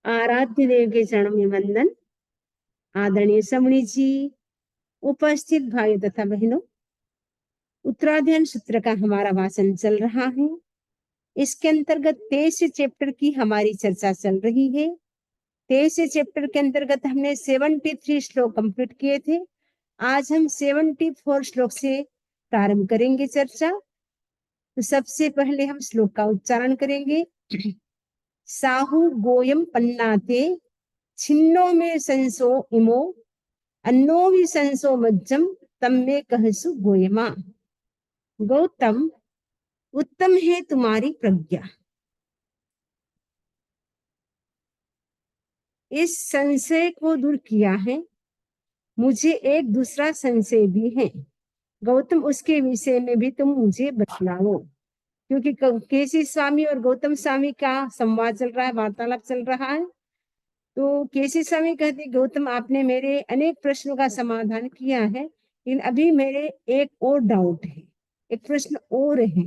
आराध्य देव के चरणों में वंदन। आदरणीय समणी जी, उपस्थित भाइयों तथा बहनों, उत्तराध्ययन सूत्र का हमारा भाषण चल रहा है। इसके अंतर्गत 23 चैप्टर की हमारी चर्चा चल रही है। 23 चैप्टर के अंतर्गत हमने 73 श्लोक कंप्लीट किए थे। आज हम 74 श्लोक से प्रारंभ करेंगे चर्चा। तो सबसे पहले हम श्लोक का उच्चारण करेंगे। साहु गोयम पन्नाते छिन्नो में संसो इमो अन्नो भी संसो मज्जम तम में कहसु गोयमा। गौतम, उत्तम है तुम्हारी प्रज्ञा। इस संशय को दूर किया है। मुझे एक दूसरा संशय भी है। गौतम, उसके विषय में भी तुम मुझे बतलाओ। क्योंकि केसी स्वामी और गौतम स्वामी का संवाद चल रहा है, वार्तालाप चल रहा है। तो केसी स्वामी कहते, गौतम आपने मेरे अनेक प्रश्नों का समाधान किया है, लेकिन अभी मेरे एक और डाउट है, एक प्रश्न और है।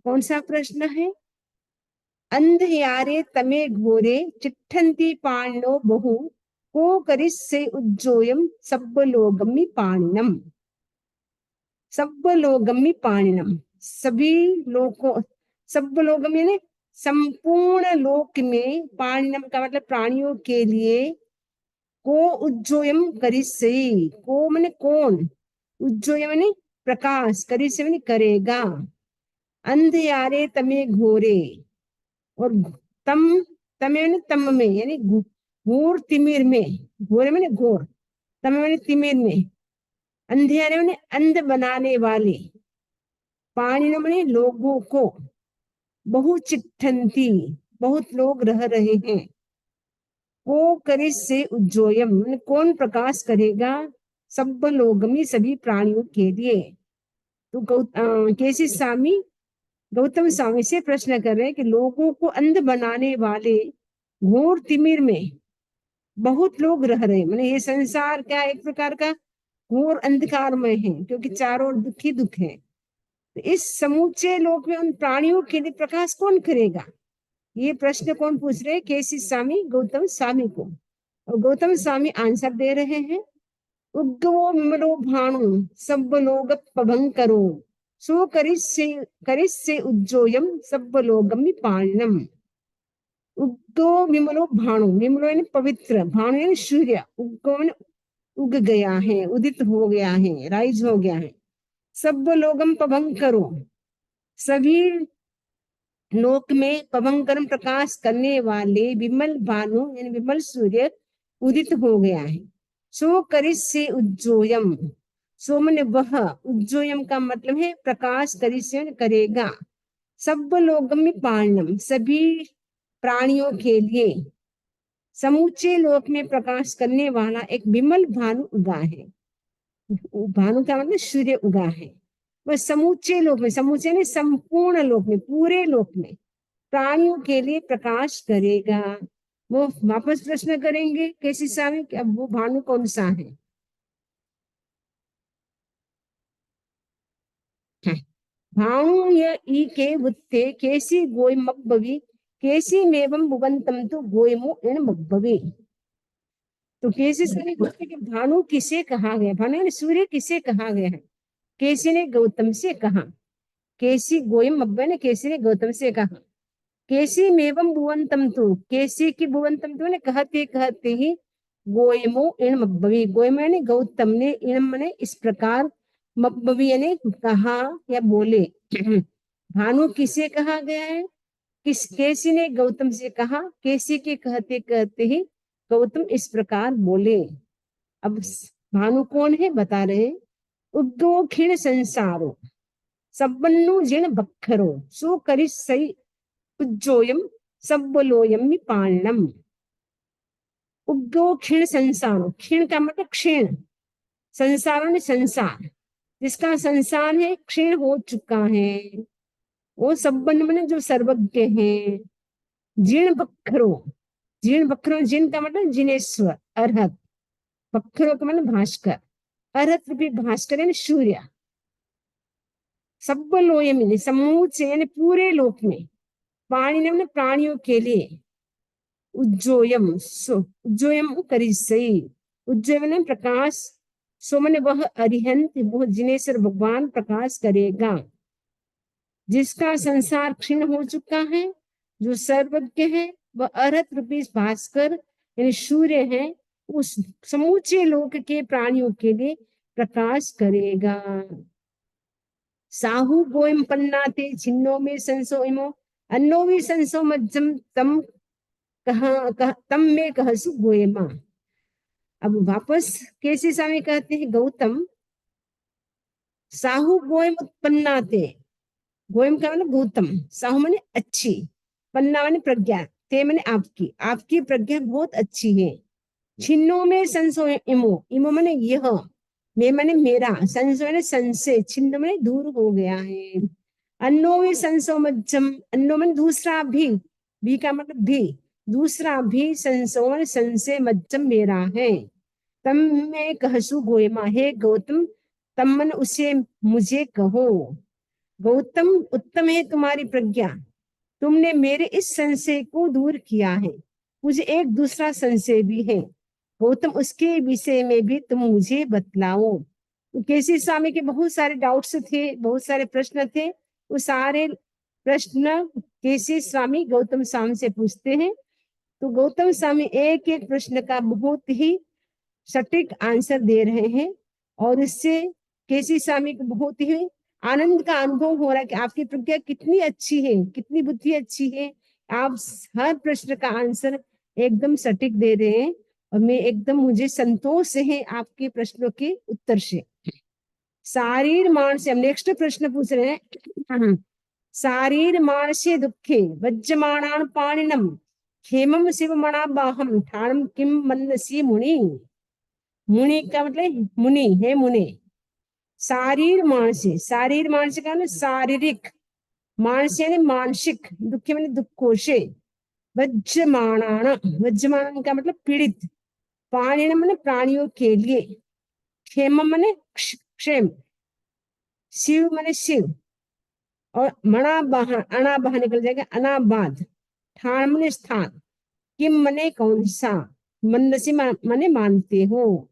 कौन सा प्रश्न है? अंधयारे तमे घोरे चिट्ठन्ति पाणिनो बहु को करिस्से उज्जोयम सब्बलोगम्मि पाणिनम। सब्बलोगम्मि पाणिनम, सभी लोगों, सब्बलोगम यानी संपूर्ण लोक में, पाणिनम का मतलब प्राणियों के लिए, को उज्जोयम करिस्से, को माने कौन, उज्जोयम माने प्रकाश, करिस्से माने करेगा। अंधयारे तमे घोरे, और तम, तमे माने तम में, यानी घोर तिमिर में, घोरे माने घोर, तम माने तिमिर में, अंधेरे माने अंध बनाने वाले, पाणिन माने लोगों को, बहुचिट्ठन्ति बहुत लोग रह रहे हैं, को करिस्से उज्जोयम कौन प्रकाश करेगा, सब लोगमी सभी प्राणियों के लिए। तो केसी स्वामी गौतम स्वामी से प्रश्न कर रहे हैं कि लोगों को अंध बनाने वाले घोर तिमिर में बहुत लोग रह रहे हैं। मैंने ये संसार क्या एक प्रकार का घोर अंधकार में है, क्योंकि चारों ओर दुख ही दुख है। तो इस समूचे लोक में उन प्राणियों के लिए प्रकाश कौन करेगा? ये प्रश्न कौन पूछ रहे हैं? केसी स्वामी गौतम स्वामी को। और गौतम स्वामी आंसर दे रहे हैं। उद्गवो विमलो भानु सब लोग पभंकरो सो करिस्से उज्जोयम सब लोगमि पाणिनम। उद्गो विमलो भानु, विमलो यानी पवित्र, भानु यानी सूर्य, उद्गो यानी उग गया है, उदित हो गया है, राइज हो गया है। सब लोगम पभंकरो, सभी लोक में पवंकरम प्रकाश करने वाले विमल भानु यानी विमल सूर्य उदित हो गया है। सो करिस्से उज्जोयम, सो मन वह, उज्जोयम का मतलब है प्रकाश, करिस्से करेगा, सब लोगम में पाणनम सभी प्राणियों के लिए, समूचे लोक में प्रकाश करने वाला एक विमल भानु उगा है। भानु का मतलब सूर्य उगा है। वह समूचे लोक में, समूचे ने संपूर्ण लोक में, पूरे लोक में प्राणियों के लिए प्रकाश करेगा। वो वापस प्रश्न करेंगे केसी स्वामी कि अब वो भानु कौन सा है? भानु ये ई के वुत्ते केसी गोय मकबवी केसी मेवम भुवंतम तो गोयमो इन मकबवी। तो केसी स्वामी पूछते कि भानु किसे कहा गया? भानु यानी सूर्य किसे कहा गया है? केसी ने गौतम से कहा, केसी गोयम मकबवे ने केसी ने गौतम से कहा, केसी मेवम भुवंतम तो, केसी की भुवंतम तो ने कहते कहते ही गोयमो इन मकबवी, गोयम यानी गौतम ने, इन मने इस प्रकार, मकबवी यानी कहा या बोले। भानु किसे कहा गया है? किस, केसी ने गौतम से कहा, केसी के कहते कहते ही गौतम इस प्रकार बोले। अब भानु कौन है बता रहे। उद्गो खिण संसारो सब्बन्नु जिण बखरो सो करि सई उज्जोयम सब्बलोयम पाणनम। उद्गो क्षीण संसारो, क्षीण का मतलब क्षीण, संसारों ने संसार, जिसका संसार है क्षीण हो चुका है, वो सब्बन में जो सर्वज्ञ है। जीर्ण बखरो, जीर्ण बखरो, जिन का मतलब जिनेश्वर, अरहत, बखरो का मतलब भास्कर, अरहत भी भास्कर यानी सूर्य। सब्बलोयम समूचे यानी पूरे लोक में, पाणी ने प्राणियों के लिए, उज्जोयम करिसई, उज्जवल प्रकाश, सो मैंने वह अरिहंत, वह जिनेश्वर भगवान प्रकाश करेगा, जिसका संसार क्षीण हो चुका है, जो सर्वज्ञ है, वह अरहत रूपी भास्कर यानी सूर्य है, उस समूचे लोक के प्राणियों के लिए प्रकाश करेगा। साहु गोयम पन्नाते छिन्नो में संसो इमो, अन्नो भी संसो मज्जम तम तम में कहसु गोयमा। अब वापस केसी स्वामी कहते हैं, गौतम साहु गोयम उत्पन्नाते, गोयम का मतलब गौतम, साहु माने अच्छी, पन्ना माने प्रज्ञा, ते माने आपकी, आपकी प्रज्ञा बहुत अच्छी है। छिन्नो में संसो इमो, इमो माने यह, मैं माने मेरा, संसो माने संशय, छिन्न माने दूर हो गया है। अन्नो में संसो मज्जम, अन्नो माने दूसरा भी का मतलब भी, दूसरा भी, संसो माने संशय, मज्जम मेरा है। तम में कहसु गोयमा, हे गौतम तम मन उसे मुझे कहो। गौतम उत्तम है तुम्हारी प्रज्ञा, तुमने मेरे इस संशय को दूर किया है। मुझे एक दूसरा संशय भी है, गौतम उसके विषय में भी तुम मुझे बतलाओ। तो केसी स्वामी के बहुत सारे डाउट्स थे, बहुत सारे प्रश्न थे, वो सारे प्रश्न केसी स्वामी गौतम स्वामी से पूछते हैं। तो गौतम स्वामी एक एक प्रश्न का बहुत ही सटीक आंसर दे रहे हैं, और इससे केसी स्वामी को बहुत ही आनंद का अनुभव हो रहा है कि आपकी प्रज्ञा कितनी अच्छी है, कितनी बुद्धि अच्छी है, आप हर प्रश्न का आंसर एकदम सटीक दे रहे हैं, और मैं एकदम, मुझे संतोष है आपके प्रश्नों के उत्तर से। शारीर मानस, हम नेक्स्ट प्रश्न पूछ रहे हैं। शारीर मानसे दुखे वज्रमाणान पाणिनम खेमम शिव मणाबाहम ठाणम किम मनसी मुनि। मुनि का मतलब मुनि है, मुनि। शारीर मानसिक, शारीर मानसिक का शारीरिक, मानसिक यानी मानसिक, दुखे मैंने दुखों से, वज्रमाणान, वज्रमाणान का मतलब पीड़ित, पाणिन मैंने प्राणियों के लिए, क्षेम मैंने क्षेम, शिव मैंने शिव, और मणाबाह, अनाबाह निकल जाएगा अनाबाद, ठाण मैंने स्थान, किम मने कौन सा, मनसी मने मानते हो।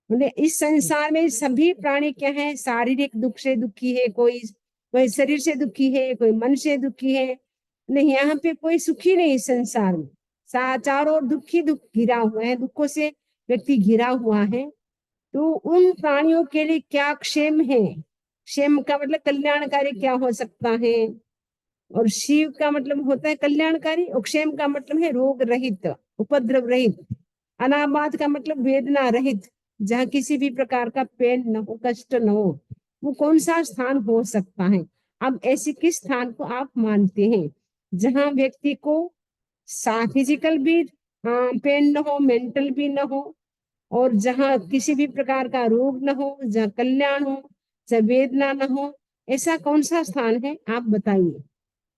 मतलब इस संसार में सभी प्राणी क्या है, शारीरिक दुख से दुखी है, कोई कोई शरीर से दुखी है, कोई मन से दुखी है, नहीं, यहाँ पे कोई सुखी नहीं इस संसार में, चारों ओर दुख ही दुख घिरा हुआ है, दुखों से व्यक्ति घिरा हुआ है। तो उन प्राणियों के लिए क्या क्षेम है, क्षेम का मतलब कल्याणकारी क्या हो सकता है, और शिव का मतलब होता है कल्याणकारी, और क्षेम का मतलब है रोग रहित, उपद्रव रहित, अनाबाद का मतलब वेदना रहित, जहाँ किसी भी प्रकार का पेन न हो, कष्ट न हो, वो कौन सा स्थान हो सकता है। अब ऐसी किस स्थान को आप मानते हैं, जहाँ व्यक्ति को फिजिकल भी पेन न हो, मेंटल भी न हो, और जहाँ किसी भी प्रकार का रोग न हो, जहाँ कल्याण हो, जहाँ वेदना न हो, ऐसा कौन सा स्थान है, आप बताइए।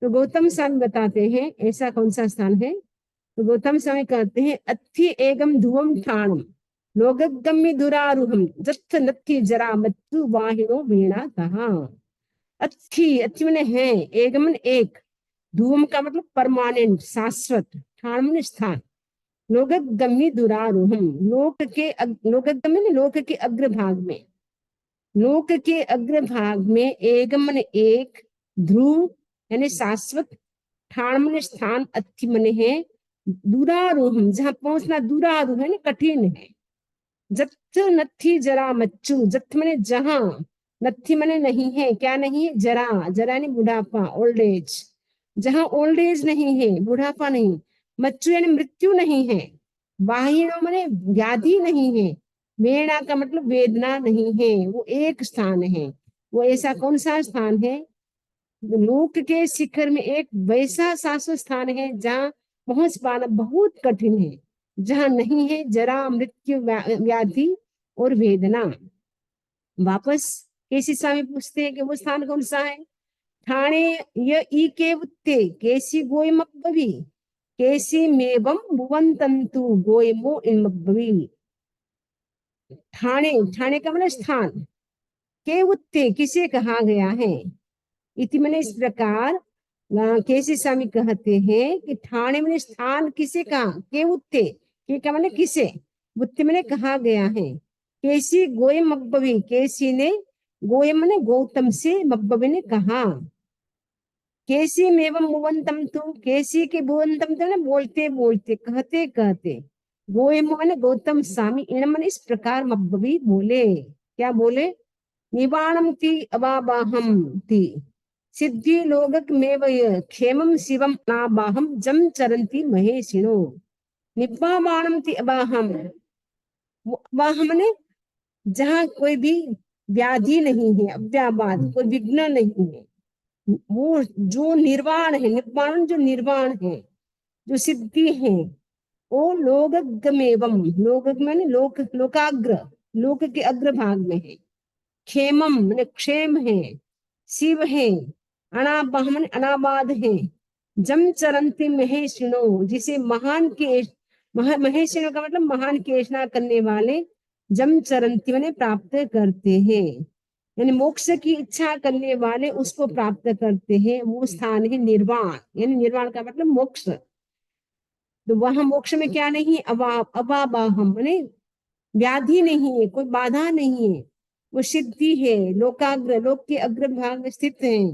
तो गौतम स्वामी बताते हैं ऐसा कौन सा स्थान है। तो गौतम स्वामी कहते हैं, अत्थि एगम धुवम ठाणम लोकगम्य दुरारूहम जत्थ नत्थि जरा मृत्यु वाहिनो वीणा तहा। अत्थि, अत्थि मने है, एगम एक, धूम का मतलब परमानेंट शाश्वत, ठाण मन स्थान, लोकगम्य दुरारूहम, लोकगम्य लोक के अग्रभाग में, लोक के अग्रभाग में, एगम मन एक, ध्रुव यानी शाश्वत, ठाण मन स्थान, अत्थि मन है दुरारोहम, जहाँ पहुंचना दुरारोह है, कठिन है। जत्थ नत्थि जरा मच्चू, जत्थ मने जहां, नत्थि मने नहीं है, क्या नहीं है, जरा, जरा यानी बुढ़ापा, ओल्ड एज, जहां ओल्ड एज नहीं है, बुढ़ापा नहीं, मच्चू यानी मृत्यु नहीं है, बाहिनो मने व्याधि नहीं है, वेणा का मतलब वेदना नहीं है, वो एक स्थान है। वो ऐसा कौन सा स्थान है, लोक के शिखर में एक वैसा शाश्वत स्थान है जहाँ पहुंच पाना बहुत कठिन है, जहाँ नहीं है जरा, मृत्यु, व्याधि और वेदना। वापस केसी स्वामी पूछते हैं कि वो स्थान कौन सा है। ठाणे य ई के उत्ते केसी गोय मब्बवी, केसी मेवम भुवंतंतु गोयमो इमब्बवी। ठाणे, ठाणे का मतलब स्थान, के उत्ते किसे कहा गया है, इति मैंने इस प्रकार, केसी स्वामी कहते हैं कि ठाणे मैंने स्थान किसे कहा, के उत्ते, के का मैंने किसे, बुत्ते मैंने कहा गया है। केसी गोयम मब्बवी, केसी ने गोयम मैंने गौतम से, मब्बवी ने कहा। केसी में एवं मुवंतम तु, केसी के भुवंतम तो ना बोलते बोलते, कहते कहते, गोयम मैंने गौतम स्वामी, इन मन इस प्रकार मब्बवी बोले। क्या बोले? निवाणम ती अबाबाहम ती सिद्धि लोगक में वय क्षेमम शिवम नाबाहम जम चरंती महेशिनो। निब्बाबाणम ती अबाहम, अबाहम ने जहाँ कोई भी व्याधि नहीं है, अव्याबाद कोई विघ्न नहीं है, वो जो निर्वाण है, निर्वाण जो निर्वाण है, जो सिद्धि है, वो लोकगमेवम, लोक माने लोक, लोकाग्र, लोक के अग्र भाग में है। क्षेमम माने क्षेम है, शिव है, अनाबाह माने अनाबाद है, जम चरंती महेशिनो, जिसे महान के महेशिनो का मतलब महान केशना करने वाले, जम चरंती माने प्राप्त करते हैं, यानी मोक्ष की इच्छा करने वाले उसको प्राप्त करते हैं। वो स्थान है निर्वाण, यानी निर्वाण का मतलब मोक्ष। तो वहां मोक्ष में क्या नहीं, अबाबाहम माने व्याधि नहीं है, कोई बाधा नहीं है, वो सिद्धि है, लोकाग्र, लोक के अग्र भाग में स्थित है।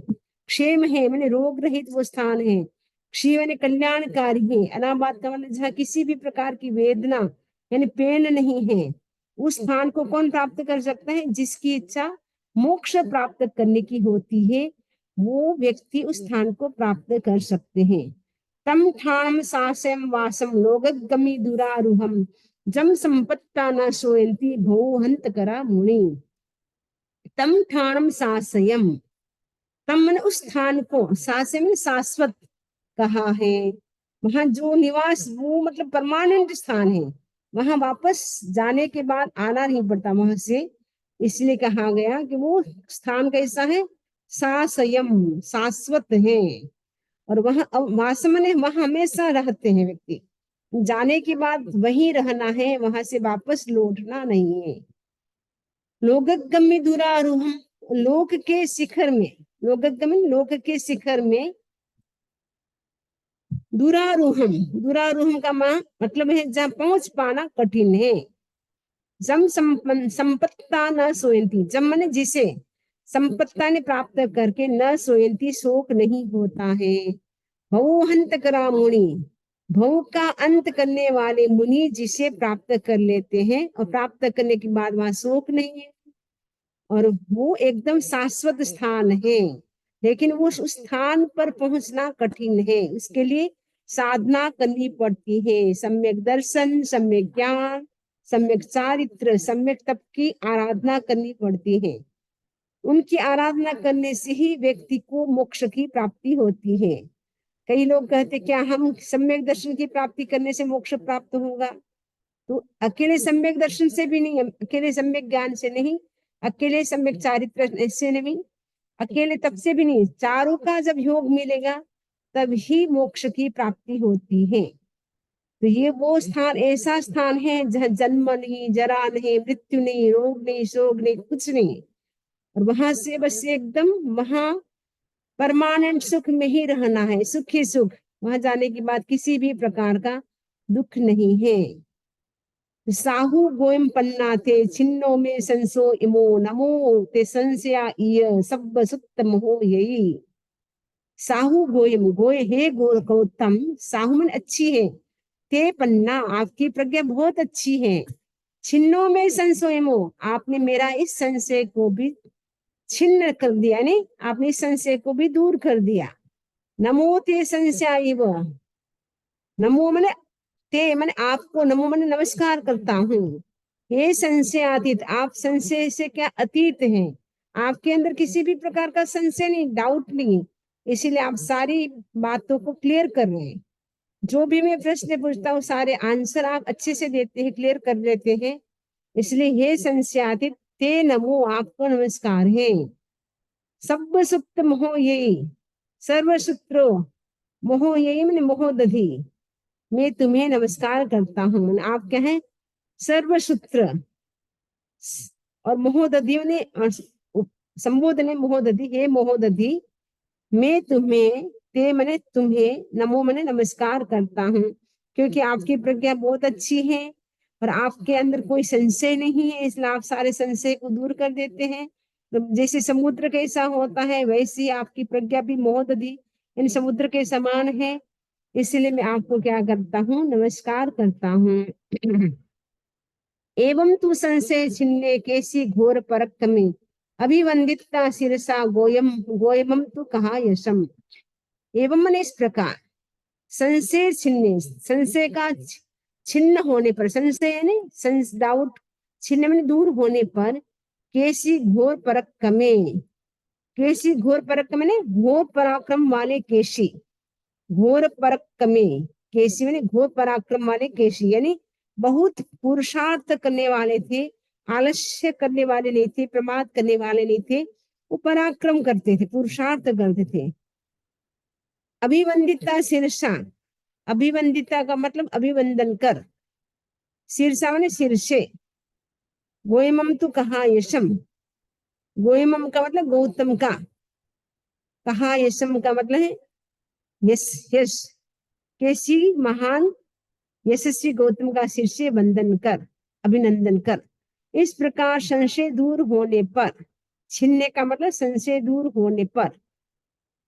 क्षेम है माने रोग रहित वो स्थान है। क्षी माने कल्याणकारी है। अनाबाद का मतलब जहाँ किसी भी प्रकार की वेदना यानी पेन नहीं है। उस स्थान को कौन प्राप्त कर सकता है? जिसकी इच्छा मोक्ष प्राप्त करने की होती है, वो व्यक्ति उस स्थान को प्राप्त कर सकते हैं। तम ठाणम सास्यम वासम लोकगमी दुरारुहम जम संपत्ता न सोयंती भो हंत करा मुनि। तम ठाणम सासयम, तम मन उस स्थान को, सास्य में शाश्वत कहा है। वहां जो निवास, वो मतलब परमानेंट स्थान है, वहां वापस जाने के बाद आना नहीं पड़ता वहां से, इसलिए कहा गया कि वो स्थान कैसा है? सासयम, शाश्वत है। और वहां वासम ने वहां हमेशा रहते हैं व्यक्ति, जाने के बाद वहीं रहना है, वहां से वापस लौटना नहीं है। लोकगम्य दुरारोहम, लोक के शिखर में, लोकगम्य लोक के शिखर में, दुरारोहम, दुरारोहम का मतलब है जहाँ पहुंच पाना कठिन है। जम संपत्ता न सोयंती, जम माने जिसे, संपत्ता ने प्राप्त करके, न सोयंती शोक नहीं होता है। भवहंत करा मुनि, भव का अंत करने वाले मुनि जिसे प्राप्त कर लेते हैं, और प्राप्त करने के बाद वहां शोक नहीं है, और वो एकदम शाश्वत स्थान है। लेकिन वो उस स्थान पर पहुंचना कठिन है, उसके लिए साधना करनी पड़ती है। सम्यक दर्शन, सम्यक ज्ञान, सम्यक चारित्र, सम्यक तप की आराधना करनी पड़ती है। उनकी आराधना करने से ही व्यक्ति को मोक्ष की प्राप्ति होती है। कई लोग कहते क्या हम सम्यक दर्शन की प्राप्ति करने से मोक्ष प्राप्त होगा? तो अकेले सम्यक दर्शन से भी नहीं, अकेले सम्यक ज्ञान से नहीं, अकेले सम्यक चारित्र से नहीं, अकेले तप से भी नहीं, चारों का जब योग मिलेगा तब ही मोक्ष की प्राप्ति होती है। तो ये वो स्थान, ऐसा स्थान है जहाँ जन्म नहीं, जरा नहीं, मृत्यु नहीं, रोग नहीं, शोक नहीं, कुछ नहीं, और वहां से बस एकदम वहां परमानेंट सुख में ही रहना है, सुख ही सुख। वहां जाने के बाद किसी भी प्रकार का दुख नहीं है। साहु गोयम पन्ना थे छिन्नो में संसो इमो नमो ते संशया इय सब सुत्तम हो यही। साहु गोयम, गोय हे गौतम, साहु मन अच्छी है, ते पन्ना आपकी प्रज्ञा बहुत अच्छी है, छिन्नो में संशो इमो आपने मेरा इस संशय को भी छिन्न कर दिया, नहीं आपने इस संशय को भी दूर कर दिया। नमो ते संशया इव, नमो मने ते मैंने आपको, नमो मैंने नमस्कार करता हूँ। हे संशयातीत, आप संशय से क्या अतीत हैं, आपके अंदर किसी भी प्रकार का संशय नहीं, डाउट नहीं, इसीलिए आप सारी बातों को क्लियर कर रहे हैं। जो भी मैं प्रश्न पूछता हूँ सारे आंसर आप अच्छे से देते हैं, क्लियर कर देते हैं, इसलिए हे संशयातीत ते नमो, आपको नमस्कार है। सब सुप्त मोह यही, सर्वसूत्रो मोह यही मैंने मोहदधि, मैं तुम्हें नमस्कार करता हूँ। आप क्या है? सर्वसूत्र, और महोदधि ने संबोधन है, महोदधि, हे महोदधि मैं तुम्हें ते मैंने तुम्हें, नमो मैंने नमस्कार करता हूँ, क्योंकि आपकी प्रज्ञा बहुत अच्छी है और आपके अंदर कोई संशय नहीं है, इसलिए आप सारे संशय को दूर कर देते हैं। तो जैसे समुद्र कैसा होता है वैसे ही आपकी प्रज्ञा भी मोहदधि इन समुद्र के समान है, इसलिए मैं आपको क्या करता हूँ, नमस्कार करता हूँ। एवं तू संशय छिन्ने कैसी घोर परक्त में अभिवंदिता शिरसा गोयम गोयमम तू कहा यशम। एवं मन इस प्रकार संशय छिन्ने, संशय का छिन्न होने पर, संशय यानी डाउट, छिन्न में दूर होने पर, कैसी घोर परक में, कैसी घोर परक मैंने घोर पराक्रम वाले केशी, घोर परक में, केशी मैंने घोर पराक्रम वाले केशी, यानी बहुत पुरुषार्थ करने वाले थे, आलस्य करने वाले नहीं थे, प्रमाद करने वाले नहीं थे, वो पराक्रम करते थे, पुरुषार्थ करते थे। अभिवंदिता शीर्षा, अभिवंदिता का मतलब अभिवंदन कर, शीर्षा मैंने शीर्षे, गोयमम तो कहा यशम, गोयमम का मतलब गौतम का, कहा यशम का मतलब है यश, यश, कैसी महान यशस्वी गौतम का शीर्षे वंदन कर, अभिनंदन कर। इस प्रकार संशय दूर होने पर, छिनने का मतलब संशय दूर होने पर,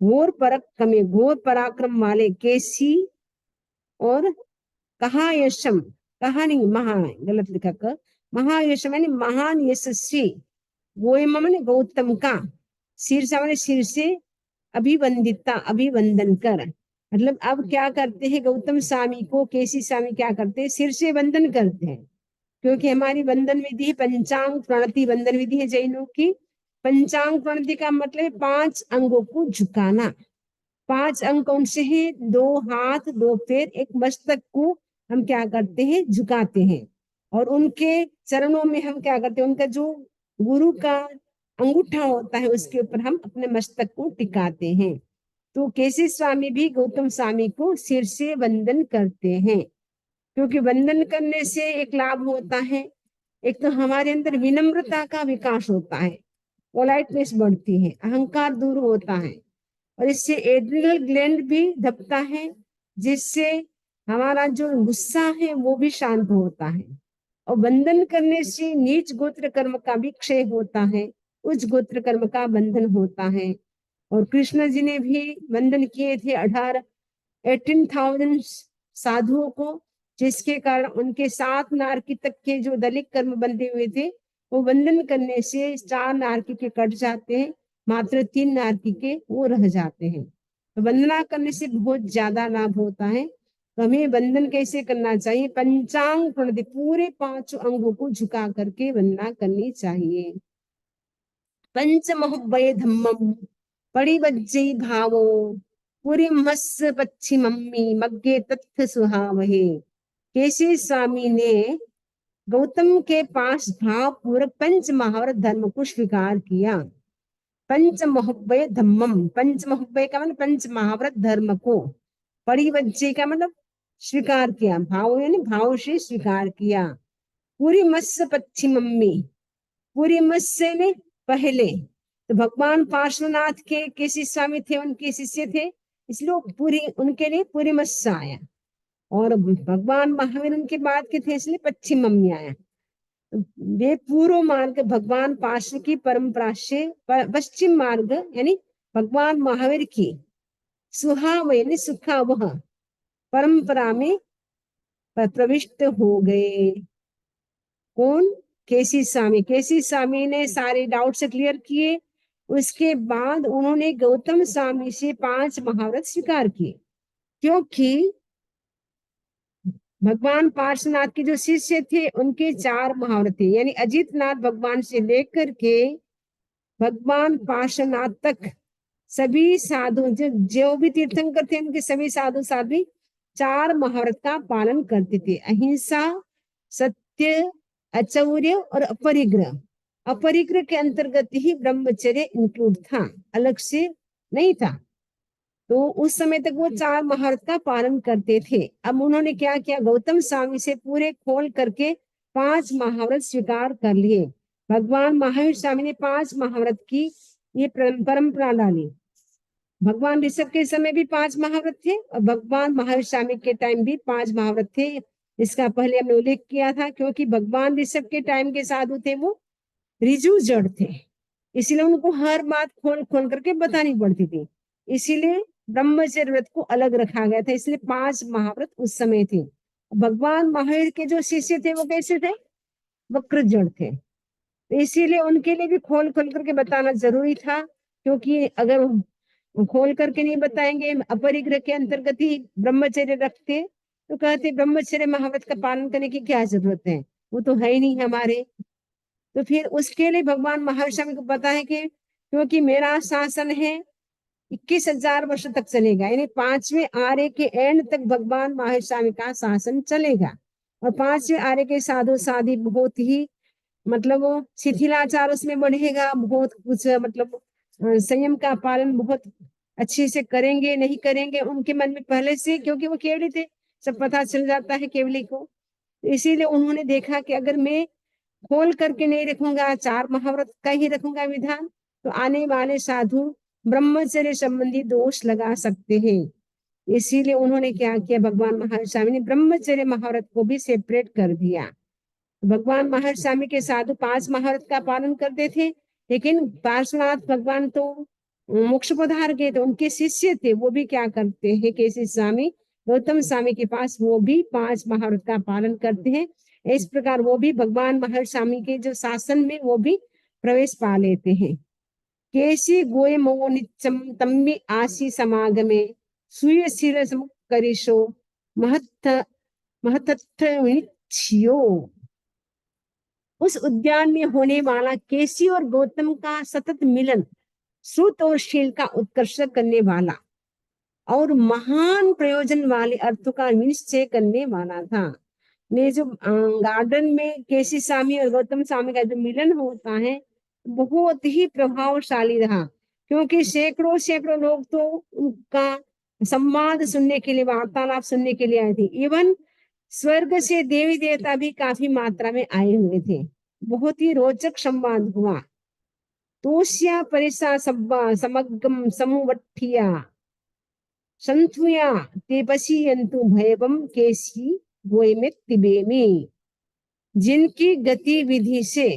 घोर परक कमे, घोर पराक्रम वाले केसी और कहा यशम, कहा नहीं महा, गलत लिखा कर, महायशम यानी महान यशस्वी, गोयम मैंने गौतम का, शीर्षा मैंने शीर्षे, अभिवंदिता अभिवंदन कर, मतलब अब क्या करते हैं, गौतम स्वामी को केसी स्वामी क्या करते हैं, सिर से वंदन करते हैं, क्योंकि हमारी वंदन विधि है पंचांग प्रणति वंदन विधि है जैनों की। पंचांग प्रणति का मतलब 5 अंगों को झुकाना, 5 अंग कौन से हैं, 2 हाथ 2 पैर 1 मस्तक को हम क्या करते हैं, झुकाते हैं, और उनके चरणों में हम क्या करते हैं, उनका जो गुरु का अंगूठा होता है उसके ऊपर हम अपने मस्तक को टिकाते हैं। तो केसी स्वामी भी गौतम स्वामी को सिर से वंदन करते हैं, क्योंकि वंदन करने से एक लाभ होता है, एक तो हमारे अंदर विनम्रता का विकास होता है, पोलाइटनेस बढ़ती है, अहंकार दूर होता है, और इससे एड्रिनल ग्लैंड भी दबता है, जिससे हमारा जो गुस्सा है वो भी शांत होता है, और वंदन करने से नीच गोत्र कर्म का भी क्षय होता है, उच्च गोत्र कर्म का बंधन होता है। और कृष्ण जी ने भी वंदन किए थे 18,000 साधुओं को, जिसके कारण उनके 7 नारकी तक के जो दलित कर्म बंधे हुए थे वो वंदन करने से 4 नारकी के कट जाते हैं, मात्र 3 नारकी के वो रह जाते हैं। तो वंदना करने से बहुत ज्यादा लाभ होता है। तो हमें वंदन कैसे करना चाहिए, पंचांग प्रणति, पूरे 5 अंगों को झुका करके वंदना करनी चाहिए। पंच महुबय धम्मम पड़ी बज्जई भावो पूरी मस पच्छी मम्मी मग्गे तत्थ सुहावहे। केसी स्वामी ने गौतम के पास भाव पूर्वक पंच महावरत धर्म को स्वीकार किया। पंच महुबय धम्मम, पंच महुबय का मतलब पंच महावरत धर्म को, पड़ी बज्जई का मतलब स्वीकार किया, भाव यानी भाव से स्वीकार किया। पूरी मत्स्य पच्छी मम्मी, पूरी मत्स्य ने पहले, तो भगवान पार्श्वनाथ के केसी स्वामी थे, उनके शिष्य थे, इसलिए पूरी उनके लिए पूरी मत्स्य आया, और भगवान महावीर उनके बाद के थे, इसलिए पश्चिम मम्मी आया। वे पूर्व मार्ग भगवान पार्श्व की परंपरा से पश्चिम मार्ग यानी भगवान महावीर की सुहाव यानी सुखावह परंपरा में प्रविष्ट हो गए। कौन, केसी स्वामी। केसी स्वामी ने सारे डाउट से क्लियर किए, उसके बाद उन्होंने गौतम स्वामी से 5 महाव्रत स्वीकार किए, क्योंकि भगवान पार्श्वनाथ के जो शिष्य थे उनके 4 महाव्रत थे, यानी अजितनाथ भगवान से लेकर के भगवान पार्श्वनाथ तक सभी साधु जो भी तीर्थंकर थे उनके सभी साधु साध्वी 4 महाव्रत का पालन करते थे। अहिंसा, सत्य, अचौर्य और अपरिग्रह। अपरिग्रह के अंतर्गत ही ब्रह्मचर्य इंक्लूड था, अलग से नहीं था। तो उस समय तक वो 4 महाव्रत का पालन करते थे। अब उन्होंने क्या किया, गौतम स्वामी से पूरे खोल करके 5 महाव्रत स्वीकार कर लिए। भगवान महावीर स्वामी ने 5 महाव्रत की ये परंपरा डाली। भगवान ऋषभ के समय भी 5 महाव्रत थे और भगवान महावीर स्वामी के टाइम भी 5 महाव्रत थे। इसका पहले हमने उल्लेख किया था, क्योंकि भगवान ऋषभ के टाइम के साधु थे वो रिजु जड़ थे, इसीलिए उनको हर बात खोल खोल करके बतानी पड़ती थी। इसीलिए ब्रह्मचर्य व्रत को अलग रखा गया था, इसलिए 5 महाव्रत उस समय थे। भगवान महावीर के जो शिष्य थे वो कैसे थे? वक्र जड़ थे, तो इसीलिए उनके लिए भी खोल खोल करके बताना जरूरी था, क्योंकि अगर खोल करके नहीं बताएंगे, अपरिग्रह के अंतर्गत ही ब्रह्मचर्य रखते, तो कहते ब्रह्मचर्य महाव्रत का पालन करने की क्या जरूरत है, वो तो है ही नहीं हमारे। तो फिर उसके लिए भगवान महावीर स्वामी को पता है कि क्योंकि मेरा शासन है 21,000 वर्ष तक चलेगा, यानी 5वें आर्य के एंड तक भगवान महावीर स्वामी का शासन चलेगा। और 5वें आर्य के साधु साधी बहुत ही मतलब वो शिथिलाचार उसमें बढ़ेगा, बहुत कुछ मतलब संयम का पालन बहुत अच्छे से करेंगे नहीं करेंगे उनके मन में पहले से, क्योंकि वो केवली थे, सब पता चल जाता है केवली को। तो इसीलिए उन्होंने देखा कि अगर मैं खोल करके नहीं रखूंगा, 4 महाव्रत का ही रखूंगा विधान, तो आने वाले साधु ब्रह्मचर्य संबंधी दोष लगा सकते हैं। इसीलिए उन्होंने क्या किया, भगवान महावीर स्वामी ने ब्रह्मचर्य महाव्रत को भी सेपरेट कर दिया। भगवान महावीर स्वामी के साधु 5 महाव्रत का पालन करते थे, लेकिन पार्श्वनाथ भगवान तो मोक्ष पधार गए, तो उनके शिष्य थे वो भी क्या करते हैं, कैसे स्वामी गौतम स्वामी के पास वो भी 5 महाव्रत का पालन करते हैं। इस प्रकार वो भी भगवान महावीर स्वामी के जो शासन में वो भी प्रवेश पा लेते हैं। केसी गोय मो नित्यम तम्बि आशी समागमे सूय शिर करिशो महत्थ महतत्थ विनिच्छियो। उस उद्यान में होने वाला केसी और गौतम का सतत मिलन श्रुत और शील का उत्कर्ष करने वाला और महान प्रयोजन वाले अर्थों का निश्चय करने वाला था। ने जो गार्डन में केसी स्वामी और गौतम स्वामी का जो मिलन होता है बहुत ही प्रभावशाली रहा, क्योंकि सैकड़ों सैकड़ों लोग तो उनका संवाद सुनने के लिए, वार्तालाप सुनने के लिए आए थे। इवन स्वर्ग से देवी देवता भी काफी मात्रा में आए हुए थे। बहुत ही रोचक संवाद हुआ। तोष्या परिसा सब्बा समग्गम समुवट्ठिया संथुया ते पश्यन्तु भयवम केसी गोयमे तिबेमी। जिनकी गतिविधि से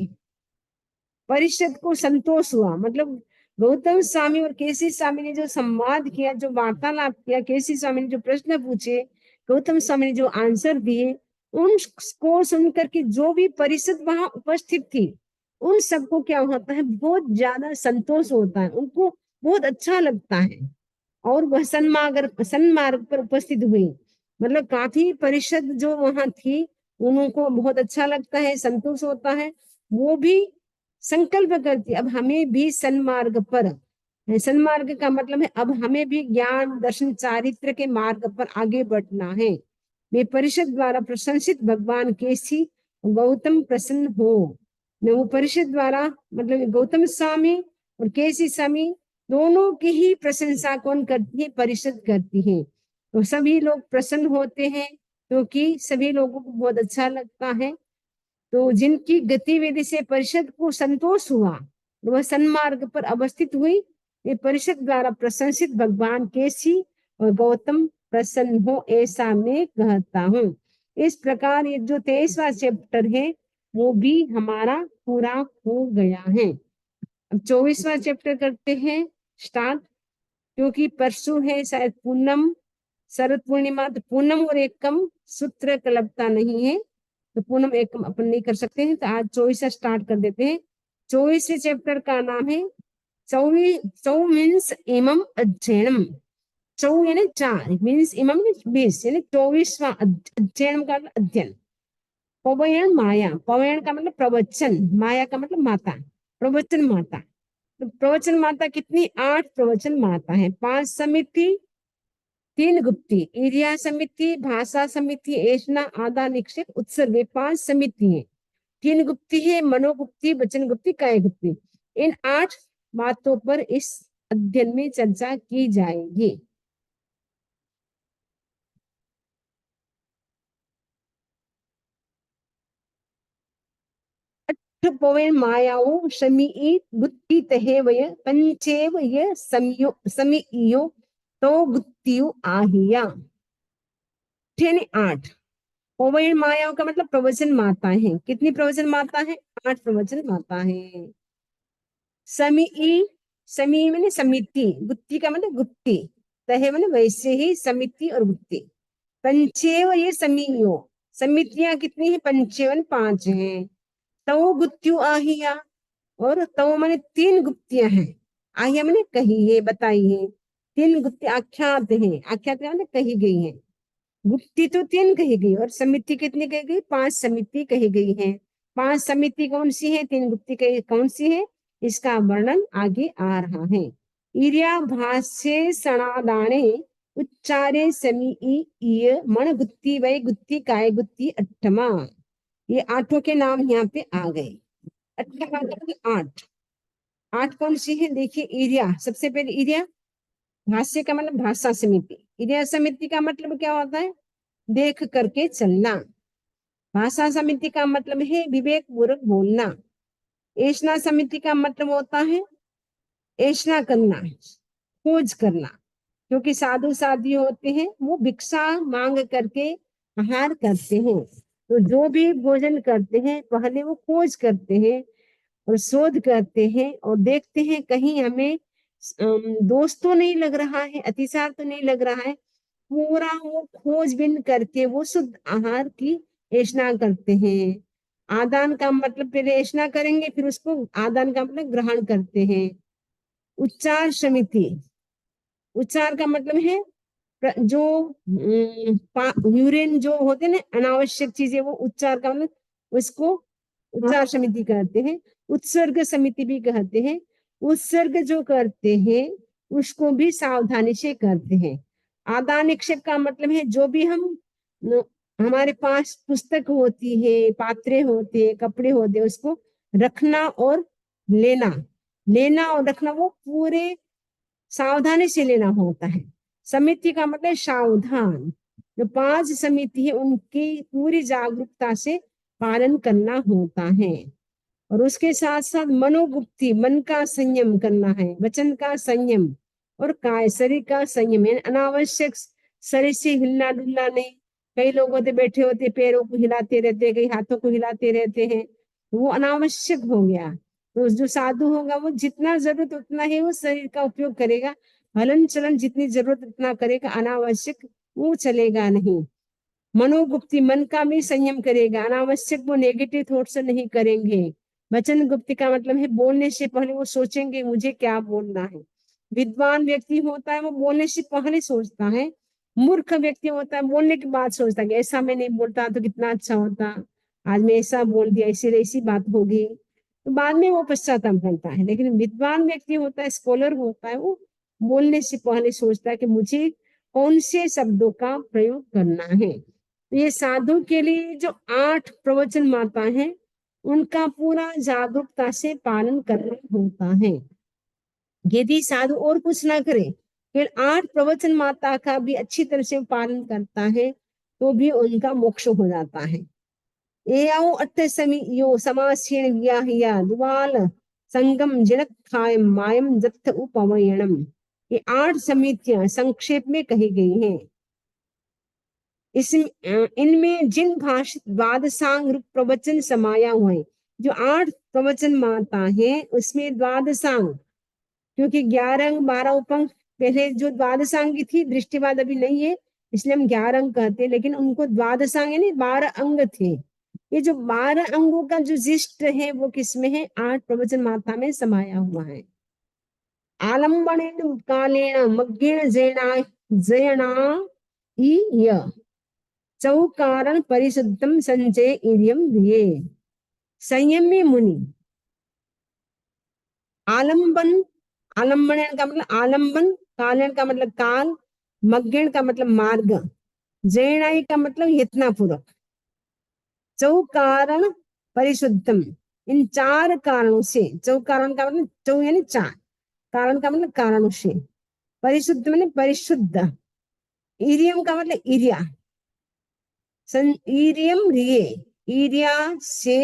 परिषद को संतोष हुआ, मतलब गौतम स्वामी और केसी स्वामी ने जो संवाद किया, जो वार्तालाप किया, केसी स्वामी ने जो प्रश्न पूछे, गौतम स्वामी ने जो आंसर दिए, उनको सुनकर के जो भी परिषद वहां उपस्थित थी उन सबको क्या होता है, बहुत ज्यादा संतोष होता है, उनको बहुत अच्छा लगता है। और वह सन्मार्ग पर उपस्थित हुई, मतलब काफी परिषद जो वहां थी उनको बहुत अच्छा लगता है, संतोष होता है। वो भी संकल्प करती अब हमें भी सन्मार्ग पर, सन्मार्ग का मतलब है अब हमें भी ज्ञान दर्शन चारित्र के मार्ग पर आगे बढ़ना है। वे परिषद द्वारा प्रशंसित भगवान केसी गौतम प्रसन्न हो। मैं वो परिषद द्वारा मतलब गौतम स्वामी और केसी स्वामी दोनों की ही प्रशंसा कौन करती है, परिषद करती है। तो सभी लोग प्रसन्न होते हैं, क्योंकि सभी लोगों को बहुत अच्छा लगता है। तो जिनकी गतिविधि से परिषद को संतोष हुआ वह सन्मार्ग पर अवस्थित हुई। ये परिषद द्वारा प्रशंसित भगवान केसी और गौतम प्रसन्न हो, ऐसा मैं कहता हूँ। इस प्रकार ये जो 23वां चैप्टर है वो भी हमारा पूरा हो गया है। अब 24वां चैप्टर करते हैं स्टार्ट, क्योंकि परसों है शायद पूनम, शरद पूर्णिमा, तो पूनम और एकम सूत्र कलपता नहीं है, तो पूनम एकम अपन नहीं कर सकते हैं, तो आज 24 से स्टार्ट कर देते हैं। 24वें चैप्टर का नाम है चौ मीन्स इमम अध्ययनम। चौ यानी 4, मीन्स इमम 20, यानी 24वां अध्ययन का अध्ययन। पवयन माया, पवयन का मतलब प्रवचन, माया का मतलब माता, प्रवचन माता। तो प्रवचन माता कितनी, 8 प्रवचन माता है। 5 समिति, 3 गुप्ती, इरिया समिति, भाषा समिति, ऐशना, आदा, निक्षेप, उत्सर्ग, 5 समिति है। 3 गुप्ती है, मनोगुप्ती, वचन गुप्ती, काय गुप्ती। इन 8 बातों पर इस अध्ययन में चर्चा की जाएगी। पवेन मायाओ शमी गुत्ती तहे वय पंचेव ये समियो तो गुत्तियु आहिया। 8 पवेन मायाओं का मतलब प्रवचन माता है। कितनी प्रवचन माता है? 8 प्रवचन माता है। समी समी मैंने समिति, गुत्ती का मतलब गुत्ती, तहे मैंने वैसे ही समिति और गुत्ती। पंचेव ये समियो, समितियां कितनी है? पंचेवन 5 हैं। तव गुत्त्यु आहिया, और तव माने 3 गुप्तियां हैं। आहिया मैंने कही है, बताई है। 3 गुप्ति आख्यात है, आख्यात मैंने कही गई है। गुप्ती तो 3 कही गई, और समिति कितनी कही गई? 5 समिति कही गई है। 5 समिति कौन सी है? 3 गुप्ती कौन सी है? इसका वर्णन आगे आ रहा है। ईर्या भाष्ये सणादाने उच्चारे समी मन गुत्ती वै गुत्ती काय गुत्ती अट्ठमा। ये 8 के नाम यहाँ पे आ गए। 8 8 कौन सी है? देखिए, ईर्या सबसे पहले, ईर्या भाष्य का मतलब भाषा समिति। ईर्या समिति का मतलब क्या होता है? देख करके चलना। भाषा समिति का मतलब है विवेक पूर्वक बोलना। ऐशना समिति का मतलब होता है ऐशना करना, खोज करना। क्योंकि साधु साधु होते हैं, वो भिक्षा मांग करके आहार करते हैं। तो जो भी भोजन करते हैं, पहले वो खोज करते हैं और शोध करते हैं और देखते हैं कहीं हमें दोष तो नहीं लग रहा है, अतिसार तो नहीं लग रहा है। पूरा वो खोजबीन करके वो शुद्ध आहार की ऐशना करते हैं। आदान का मतलब पहले ऐशना करेंगे, फिर उसको आदान का मतलब ग्रहण करते हैं। उच्चार समिति, उच्चार का मतलब है जो यूरिन जो होते हैं ना, अनावश्यक चीजें, वो उच्चार का मतलब, उसको उच्चार समिति कहते हैं। उत्सर्ग समिति भी कहते हैं। उत्सर्ग जो करते हैं उसको भी सावधानी से करते हैं। आदान निक्षेप का मतलब है जो भी हम हमारे पास पुस्तक होती है, पात्रे होते हैं, कपड़े होते हैं, उसको रखना और लेना, लेना और रखना, वो पूरे सावधानी से लेना होता है। समिति का मतलब सावधान। जो 5 समिति है उनकी पूरी जागरूकता से पालन करना होता है। और उसके साथ साथ मनोगुप्ति, मन का संयम करना है, वचन का संयम, और काय शरीर का संयम है। अनावश्यक शरीर से हिलना डुलना नहीं। कई लोग होते बैठे होते पैरों को हिलाते रहते, कई हाथों को हिलाते रहते हैं, वो अनावश्यक हो गया। तो जो साधु होगा वो जितना जरूरत उतना ही वो शरीर का उपयोग करेगा, हलन चलन जितनी जरूरत उतना करेगा, अनावश्यक वो चलेगा नहीं। मनोगुप्ति, मन का भी संयम करेगा, अनावश्यक वो नेगेटिव थॉट से नहीं करेंगे। वचन गुप्ति का मतलब है बोलने से पहले वो सोचेंगे मुझे क्या बोलना है। विद्वान व्यक्ति होता है वो बोलने से पहले सोचता है। मूर्ख व्यक्ति होता है बोलने के बाद सोचता है कि ऐसा मैं नहीं बोलता तो कितना अच्छा होता, आज मैं ऐसा बोल दिया, ऐसी ऐसी बात होगी, तो बाद में वो पश्चाताप करता है। लेकिन विद्वान व्यक्ति होता है, स्कॉलर होता है, वो बोलने से पहले सोचता है कि मुझे कौन से शब्दों का प्रयोग करना है। तो ये साधु के लिए जो 8 प्रवचन माता है उनका पूरा जागरूकता से पालन करना होता है। यदि साधु और कुछ ना करे, फिर 8 प्रवचन माता का भी अच्छी तरह से पालन करता है तो भी उनका मोक्ष हो जाता है। एयाओ अट्ठ समी यो समासीन व्याहिया दुवाल संगम जिनखायम मायम दत्त उपवयणम। ये 8 समितियां संक्षेप में कही गई हैं। इनमें जिन भाषित द्वादशांग रूप प्रवचन समाया हुआ है, जो 8 प्रवचन माता है उसमें द्वादशांग, क्योंकि 11 अंग 12 उपंग, पहले जो द्वादशांग की थी दृष्टिवाद अभी नहीं है इसलिए हम 11 अंग कहते हैं, लेकिन उनको द्वादशांग यानी 12 अंग थे। ये जो 12 अंगों का जो जिष्ट है वो किसमें है? 8 प्रवचन माता में समाया हुआ है। आलम्बनेन कालेन मग्गेण जयना चौकारण परिशुद्धम संचय इरियम दिए। संयमी मुनि, आलंबन, आलंबन का मतलब आलंबन, कालन का मतलब काल, मग्गेण का मतलब मार्ग, जैनाई का मतलब यत्ना पूर्वक, चौकारण परिशुद्धम, इन 4 कारणों से, चौकारण का मतलब चौ यानी 4, कारण का मतलब कारणों से, परिशुद्ध माने परिशुद्ध, इरियम का मतलब ईरिया, ईरियम रिये, ईरिया से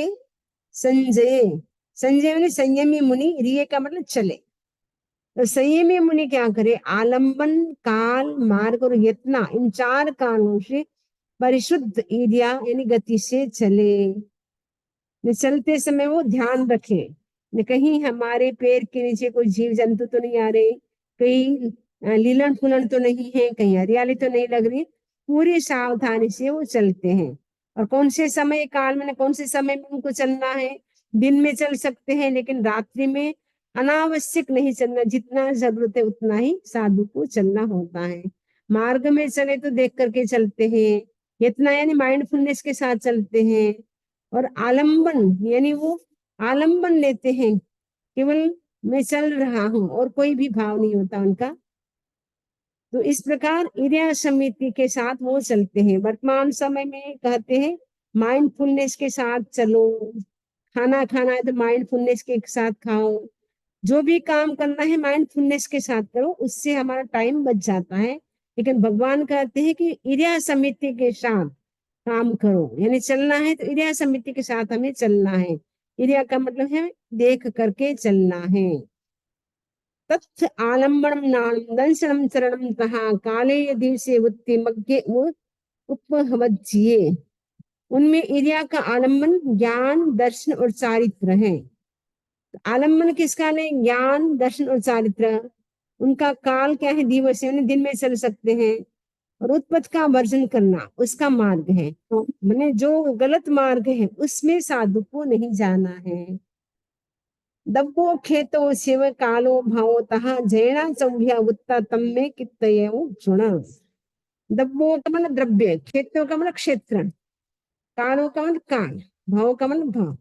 संजय, संजय मैंने संयमी मुनि, रिय का मतलब चले। तो संयमी मुनि क्या करे, आलंबन, काल, मार्ग और यत्ना, इन चार कारणों से परिशुद्ध ईर्ष्या यानी गति से चले। न चलते समय वो ध्यान रखे, न कहीं हमारे पैर के नीचे कोई जीव जंतु तो नहीं आ रहे, कहीं लीलन फूलन तो नहीं है, कहीं हरियाली तो नहीं लग रही। पूरी सावधानी से वो चलते हैं। और कौन से समय काल में, कौन से समय में उनको चलना है। दिन में चल सकते हैं, लेकिन रात्रि में अनावश्यक नहीं चलना, जितना जरूरत है उतना ही साधु को चलना होता है। मार्ग में चले तो देख करके चलते हैं, इतना यानी माइंडफुलनेस के साथ चलते हैं। और आलंबन यानी वो आलंबन लेते हैं, केवल मैं चल रहा हूं और कोई भी भाव नहीं होता उनका। तो इस प्रकार इर्या समिति के साथ वो चलते हैं। वर्तमान समय में कहते हैं माइंडफुलनेस के साथ चलो, खाना खाना है तो माइंडफुलनेस के साथ खाओ, जो भी काम करना है माइंडफुलनेस के साथ करो, उससे हमारा टाइम बच जाता है। लेकिन भगवान कहते हैं कि इर्या समिति के साथ काम करो, यानी चलना है तो इर्या समिति के साथ हमें चलना है। इर्या का मतलब है देख करके चलना है। तत् आलम्बनम नाम दंशनम चरणम तहा काले यदि से उत्ति मग्गे उपहवज्जिये। उनमें इर्या का आलम्बन ज्ञान, दर्शन और चारित्र है। आलम्बन किसका है, ज्ञान, दर्शन और चारित्र। उनका काल क्या है, दिवस है, दिन में चल सकते हैं। और उत्पत्ति का वर्जन करना उसका मार्ग है। तो मैंने जो गलत मार्ग है उसमें साधु को नहीं जाना है। दब्बो खेतो शिव कालो भावो तहा जैना चौह्या उत्ता तम में कित्तयो चुना। दब्बो का मतलब द्रव्य, खेतो का मतलब क्षेत्र, कालो का मतलब काल, भाव का मतलब भाव।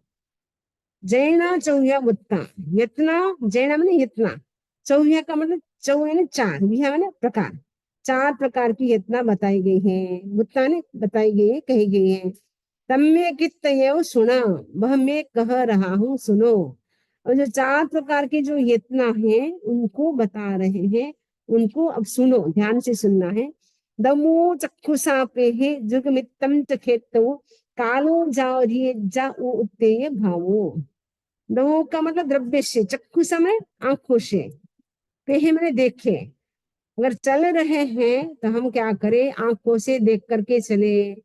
जैना चौह्या उत्ता, यत्ना, जैना मैंने यत्ना, चौह्या का मतलब चौ यानी चार, विहा मैंने प्रकार, चार प्रकार की यत्ना बताई गई है, उत्ता ने बताई गई है, कही गई है। तम्मे कित्तयो सुना, वह मैं कह रहा हूँ सुनो। और जो चार प्रकार की जो यत्ना है उनको बता रहे हैं, उनको अब सुनो, ध्यान से सुनना है। दमो चक्षुषा पे है जुगमित्तम च खेतो कालो जाओ रिये जा उत्तेय भावो। दमो का मतलब द्रव्य से, चक्षु समय आंखों से, पे मैंने देखे। अगर चल रहे हैं तो हम क्या करें, आंखों से देख करके चले।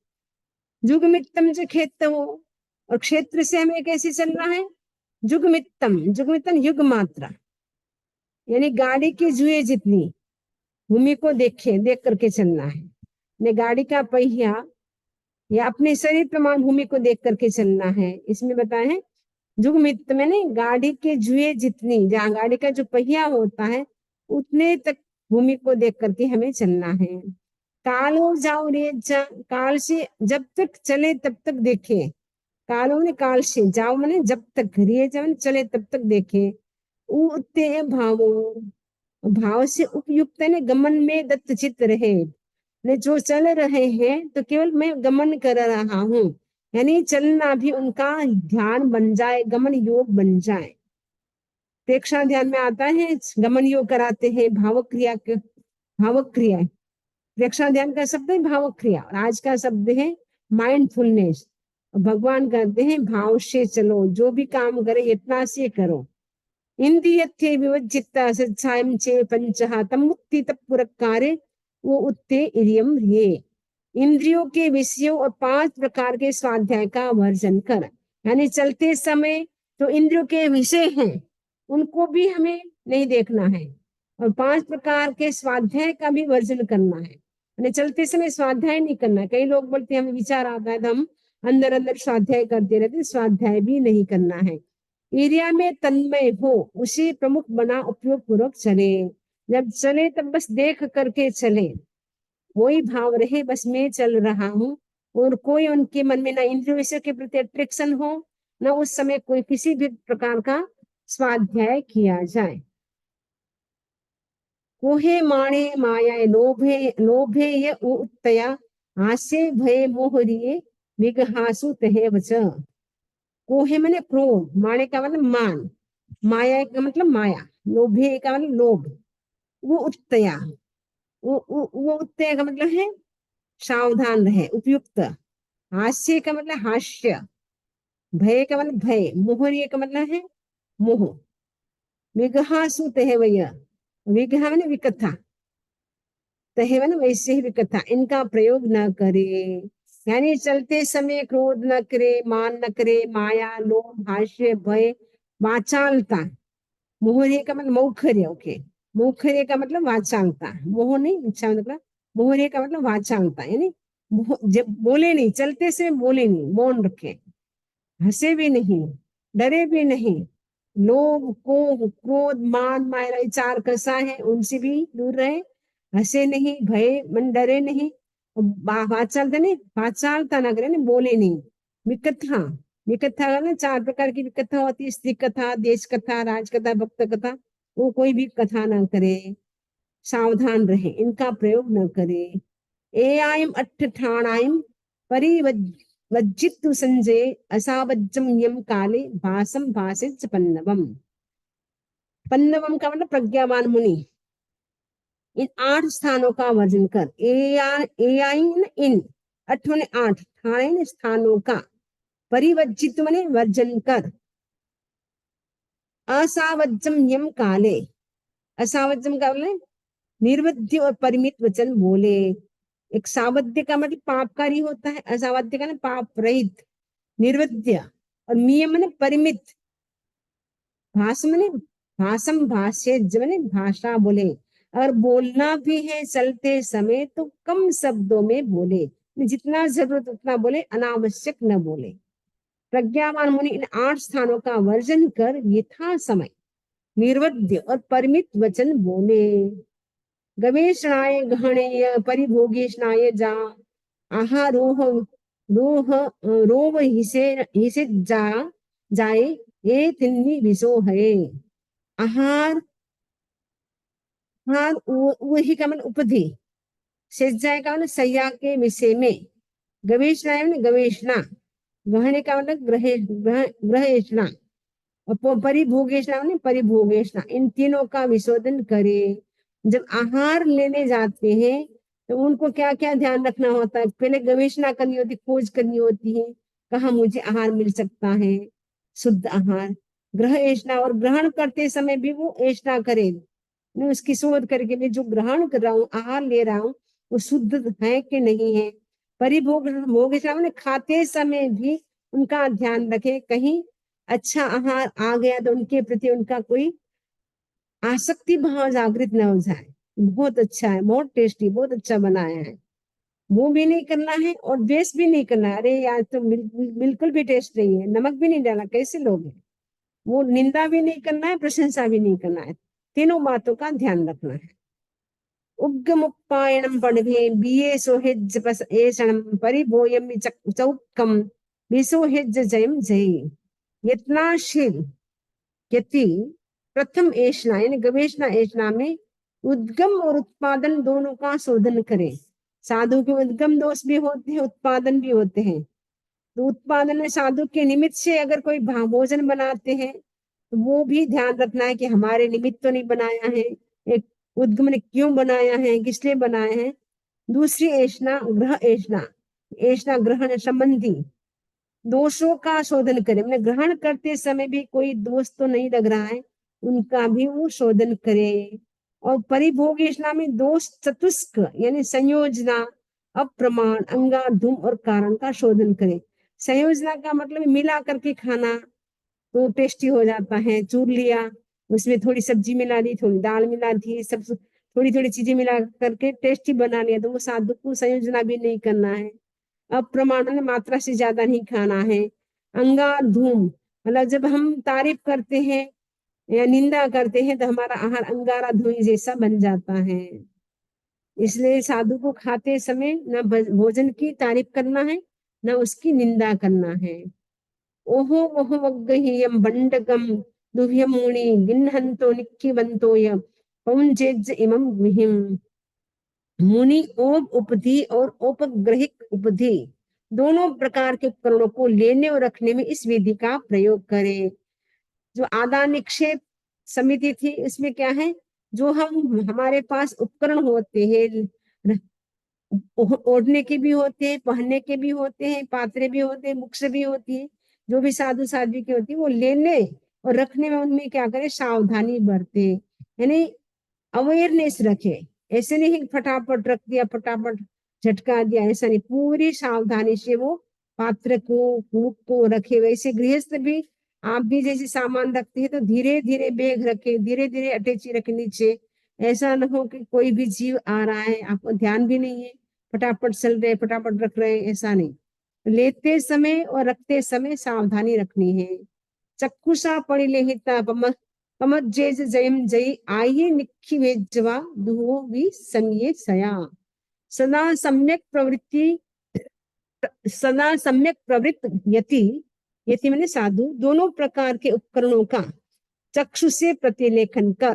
जुगमित्तम से खेत हो, और क्षेत्र से हमें कैसे चलना है, जुगमित्तम, जुगमित्तम युग मात्रा, यानी गाड़ी की जुए जितनी भूमि को देख करके चलना है। ने गाड़ी का पहिया या अपने शरीर प्रमाण भूमि को देख करके चलना है। इसमें बताए हैं जुगमित्त में नहीं, गाड़ी के जुए जितनी, जहाँ गाड़ी का जो पहिया होता है उतने तक भूमि को देख करके हमें चलना है। कालो जाओ रे जा, काल से जब तक चले तब तक देखे। कालो ने काल से, जाओ मैंने जब तक, रे जब चले तब तक देखे। उते भावो, भाव से उपयुक्त ने गमन में दत्त चित्त रहे, ने जो चल रहे हैं तो केवल मैं गमन कर रहा हूँ, यानी चलना भी उनका ध्यान बन जाए, गमन योग बन जाए। प्रेक्षण ध्यान में आता है, गमन योग कराते हैं, भावक क्रिया के, भावक क्रिया, प्रेक्षण ध्यान का शब्द है भावक क्रिया, और आज का शब्द है माइंडफुलनेस। भगवान कहते हैं भाव से चलो, जो भी काम करे इतना से करो। इंद्रियत्थे विवज्जिता सच्चायम चे पंचहा तमुत्ति तत्पुरकारे वो उत्ते इरियम रे। इंद्रियों के विषयों और पांच प्रकार के स्वाध्याय का वर्जन कर, यानी चलते समय तो इंद्रियों के विषय हैं उनको भी हमें नहीं देखना है, और पांच प्रकार के स्वाध्याय का भी वर्जन करना है, यानी चलते समय स्वाध्याय नहीं करना है। कई लोग बोलते हैं हमें विचार आता है तो हम अंदर अंदर स्वाध्याय करते रहते, स्वाध्याय भी नहीं करना है। एरिया में तन्मय हो, उसे प्रमुख बना उपयोग पूर्वक चले। जब चले तब बस देख करके चले, वही भाव रहे बस मैं चल रहा हूँ, और कोई उनके मन में ना इंद्रिय विषय के प्रति अट्रैक्शन हो, ना उस समय कोई किसी भी प्रकार का स्वाध्याय किया जाए। कोहे माणे माया लोभे लोभे ये उत्तया हास्य भय मोहरिये विघहासु तहे वच। कोहे मैंने क्रोध, माणे का मतलब मान, माया का मतलब माया, लोभे का मतलब लोभ, वो उत्तया, वो उत्तया का मतलब है सावधान रहे, उपयुक्त। हास्य का मतलब हास्य, भय का मतलब भय, मोहर्य का मतलब है मोह। विघहासु तह वय, विघा मैंने विकथा, तह मैंने वैसे ही विकथा, इनका प्रयोग न करे। यानी चलते समय क्रोध न करे, मान न करे, माया, लोभ, हास्य, भय, वाचालता। मोहर्य का मतलब मौखर्य, ओके। मौखर्य का मतलब वाचालता, मोह नहीं, अच्छा मतलब मोहर्य का मतलब वाचालता, यानी जब बोले नहीं, चलते से बोले नहीं, मौन रखे, हंसे भी नहीं, डरे भी नहीं। लोभ को क्रोध मान माया, ये चार कसा है, उनसे भी दूर रहे। हंसे नहीं, भय मन डरे नहीं, वाचालता नहीं, वाचालता ना करे ना, बोले नहीं। विकथा, विकथा ना चार प्रकार की विकथा होती है, स्त्री कथा, देश कथा, राज कथा, भक्त कथा। वो कोई भी कथा ना करे, सावधान रहे, इनका प्रयोग न करे। एआयम अट्ठ ठाणायम परिवज्जितु संजय असावज्जम यम काले भासम भासित पन्नवम। पन्नवम का मतलब प्रज्ञावान मुनि। इन 8 स्थानों का वर्जन कर। एआइन इन, अठों ने 8, ठाणे स्थानों का, परिवज्जित मने वर्जन कर। असावज्जम यम काले, असावज्जम का मतलब निर्वध्य और परिमित वचन बोले। एक सावध्य का मतलब पापकारी होता है, असावध्य का ना पाप रहित, निर्वध्य। और नियम ने परिमित, भाष मने भाषम भाष्य मने भाषा बोले। अगर बोलना भी है चलते समय तो कम शब्दों में बोले, जितना जरूरत उतना बोले, अनावश्यक न बोले। प्रज्ञावान मुनि इन 8 स्थानों का वर्जन कर यथा समय निर्वध्य और परिमित वचन बोले। गवेषणाय गहणेय परिभोगेशनाय जा, आहारोह रोह रोव हिसे जा जाए, ये तिन्नी विसो है। आहार, आहार वही का मन उपधि, जाए का मन सैया के विषय में। गवेषणा मन गवेषणा, गहने का मतलब ग्रहेषणा, और परिभोगेशना मन परिभोगेशना, इन तीनों का विशोधन करे। जब आहार लेने जाते हैं तो उनको क्या क्या ध्यान रखना होता है, पहले गवेषणा करनी होती, खोज करनी होती है, कहाँ मुझे आहार मिल सकता है, शुद्ध आहार। ग्रह ऐष्णा, और ग्रहण करते समय भी वो ऐष्णा करे, मैं उसकी शोध करके मैं जो ग्रहण कर रहा हूँ, आहार ले रहा हूँ, वो शुद्ध है कि नहीं है। परिभोग भोग ने खाते समय भी उनका ध्यान रखे, कहीं अच्छा आहार आ गया तो उनके प्रति उनका कोई आसक्ति भाव जागृत न हो जाए। बहुत अच्छा है, बहुत टेस्टी, बहुत अच्छा बनाया है, वो भी नहीं करना है और द्वेष भी नहीं करना है। अरे यार तो बिल्कुल भी टेस्ट नहीं है, नमक भी नहीं डाला, कैसे लोग हैं। वो निंदा भी नहीं करना है, प्रशंसा भी नहीं करना है, तीनों बातों का ध्यान रखना है। उग्गमुप्पायणं पढ़े बीए सोहेज एषणं परिभोयम चौक्कम विसोहेज जयम जय। यत्नाशील, यति प्रथम ऐषणा यानी गवेषणा ऐषणा में उद्गम और उत्पादन दोनों का शोधन करें। साधु के उद्गम दोष भी होते हैं, उत्पादन भी होते हैं। तो उत्पादन में साधु के निमित्त से अगर कोई भोजन बनाते हैं तो वो भी ध्यान रखना है कि हमारे निमित्त तो नहीं बनाया है, एक उद्गम ने क्यों बनाया है, किस लिए बनाया है। दूसरी ऐषणा ग्रह ऐषणा, ऐषणा ग्रहण संबंधी दोषों का शोधन करे, मैंने ग्रहण करते समय भी कोई दोष तो नहीं लग रहा है, उनका भी वो शोधन करे। और परिभोग ऐषणा में दोष चतुष्क यानी संयोजना, अप्रमाण, अंगाधुम और कारण का शोधन करे। संयोजना का मतलब मिला करके खाना तो टेस्टी हो जाता है, चूर लिया, उसमें थोड़ी सब्जी मिला दी, थोड़ी दाल मिला दी, सब थोड़ी थोड़ी चीजें मिला करके टेस्टी बना लिया, तो वो साधु को संयोजना भी नहीं करना है। अप्रमाण मात्रा से ज्यादा नहीं खाना है। अंगार धूम मतलब जब हम तारीफ करते हैं या निंदा करते हैं तो हमारा आहार अंगारा धुएं जैसा बन जाता है। इसलिए साधु को खाते समय न भोजन की तारीफ करना है, न उसकी निंदा करना है। ओहो ओहो वग्गहीयं बंडकम दुह्यम मुनि गिन्हन्तो निक्खिवन्तो पौंजेज इमं गुहिम। मुनि ओप उपधि और उपग्रहिक उपधि दोनों प्रकार के उपकरणों को लेने और रखने में इस विधि का प्रयोग करें। जो आदान निक्षेप समिति थी, इसमें क्या है, जो हम हमारे पास उपकरण होते हैं, ओढ़ने के भी होते हैं, पहनने के भी होते हैं, पात्रे भी होते हैं, बुक्स भी होती है, जो भी साधु साध्वी की होती है वो लेने और रखने में उनमें क्या करे, सावधानी बरते, यानी अवेयरनेस रखे। ऐसे नहीं फटाफट रख दिया, फटाफट झटका दिया, ऐसा नहीं, पूरी सावधानी से वो पात्र को रखे। वैसे गृहस्थ भी, आप भी जैसे सामान रखते हैं तो धीरे धीरे बैग रखे, धीरे धीरे अटैची रखे नीचे। ऐसा ना हो कि कोई भी जीव आ रहा है, आपको ध्यान भी नहीं है, फटाफट चल रहे, फटाफट रख रहे हैं, ऐसा नहीं। लेते समय और रखते समय सावधानी रखनी है। चक्षुषा परिलेहिता पमज्जेज जयम जयी आये निखि वेज्जवा दुहो वि समये सया। सदा सम्यक प्रवृत्ति, सदा सम्यक प्रवृत्त यति, यति मैंने साधु, दोनों प्रकार के उपकरणों का चक्षु से प्रतिलेखन कर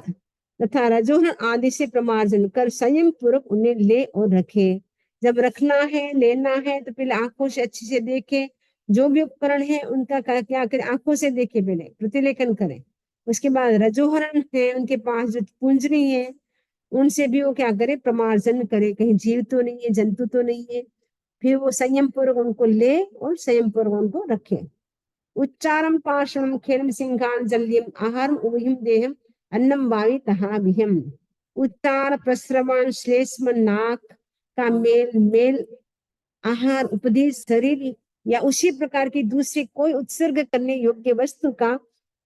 तथा रजोहन आदि से प्रमार्जन कर संयम पूर्वक उन्हें ले और रखे। जब रखना है, लेना है, तो पहले आंखों से अच्छे से देखे, जो भी उपकरण है उनका क्या करें, आंखों से देखे, पहले प्रतिलेखन करें। उसके बाद रजोहरण है उनके पास जो पुंजनी है, उनसे भी वो क्या करे, प्रमार्जन करे, कहीं जीव तो नहीं है, जंतु तो नहीं है। फिर वो संयम पूर्वक उनको ले और संयम पूर्वक उनको रखे। उच्चारम पाशम खेलम सिंहान जल्यम आहारम उभयम देहम अन्नम वायु तहाभिहम। उच्चार, प्रस्रवण, श्लेष्म, नाक का मेल, मेल आहार, उपदेश, शरीर या उसी प्रकार की दूसरी कोई उत्सर्ग करने योग्य वस्तु का